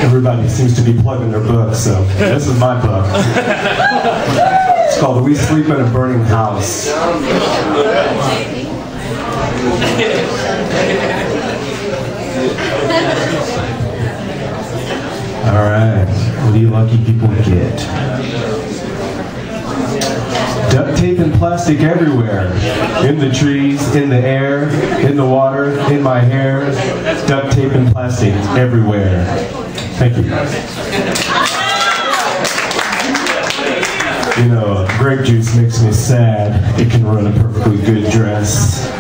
Everybody seems to be plugging their book, so this is my book. It's called We Sleep in a Burning House. Alright, what do you lucky people get? Duct tape and plastic everywhere. In the trees, in the air, in the water, in my hair. Duct tape and plastic everywhere. Thank you. You know, grape juice makes me sad. It can ruin a perfectly good dress.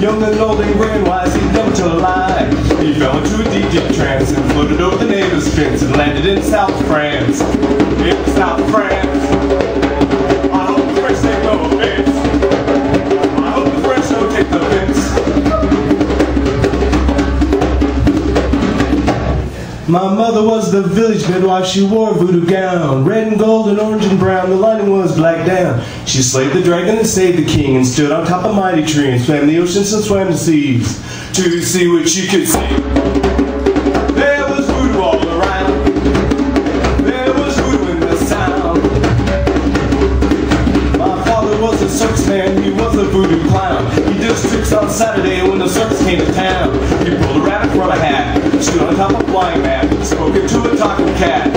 Young and old and grand wise, he'd never tell a lie. He fell into a deep, deep trance and floated over the neighbor's fence and landed in South France. In South France. I hope the French take no offense. I hope the French don't take no offense. My mother was the village midwife. She wore a voodoo gown, red and gold and orange and brown. The lining was black down. She slayed the dragon and saved the king, and stood on top of a mighty tree, and swam the oceans and swam the seas to see what she could see. There was voodoo all around. There was voodoo in the sound. My father was a circus man. He was a voodoo clown. He did tricks on Saturday when the circus came to town. He pulled a rabbit from a hat, stood on top of a flying mat, spoke into a talking cat.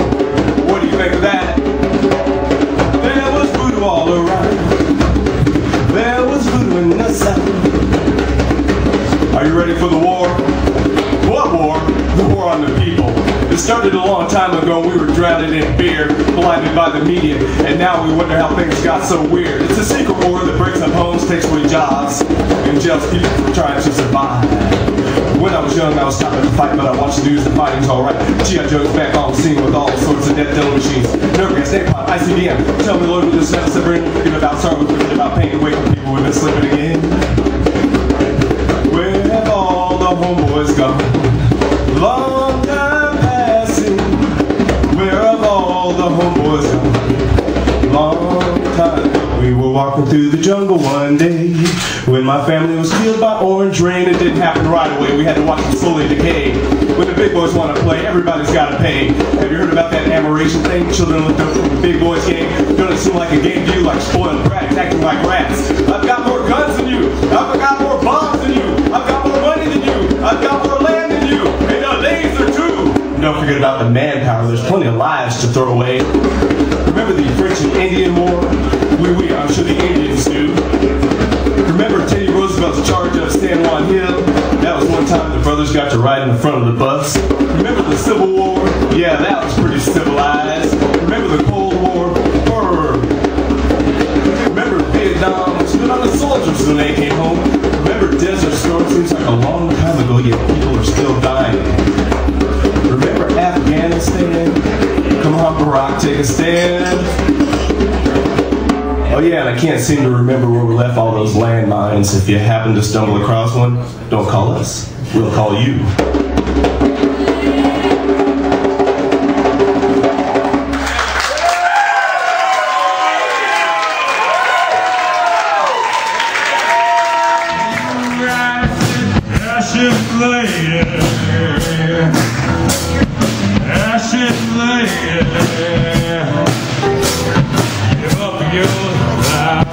What do you think of that? There was voodoo all around. There was voodoo in the sound. Are you ready for the war? What war? The war on the people. It started a long time ago. We were drowned in beer, blinded by the media, and now we wonder how things got so weird. It's a secret war that breaks up homes, takes away jobs, and jails people for trying to survive. When I was young, I was taught to fight, but I watched the news and fighting's alright. G.I. Joe's back on the scene with all sorts of death dealing machines. Nerve gas, napalm, ICBM. Tell me, Lord, with this never severing. Forget about sorrow, forget about pain. Wake up, people, we've been slipping again. Where have all the homeboys gone? Long time passing. Where have all the homeboys gone? Long time ago. We were walking through the jungle one day when my family was killed by orange rain. It didn't happen right right away. We had to watch them slowly decay. When the big boys want to play, everybody's got to pay. Have you heard about that admiration thing? Children looked up from the big boys game. Don't it seem like a game to you, like spoiled brats acting like rats? I've got more guns than you. I've got more bombs than you. I've got more money than you. I've got more land than you. And the laser too. Don't forget about the manpower. There's plenty of lives to throw away. Remember the French and Indian War? Oui, I'm sure the Indians do. Remember Teddy Roosevelt's charge of San Juan Hill? That was one time the brothers got to ride in the front of the bus. Remember the Civil War? Yeah, that was pretty civilized. Remember the Cold War? Brr. Remember Vietnam? Stood on the soldiers when they came home. Remember Desert Storm? Seems like a long time ago, yet people are still dying. Remember Afghanistan? Come on, Barack, take a stand. Oh yeah, and I can't seem to remember where we left all those landmines. If you happen to stumble across one, don't call us. We'll call you. Give up your life.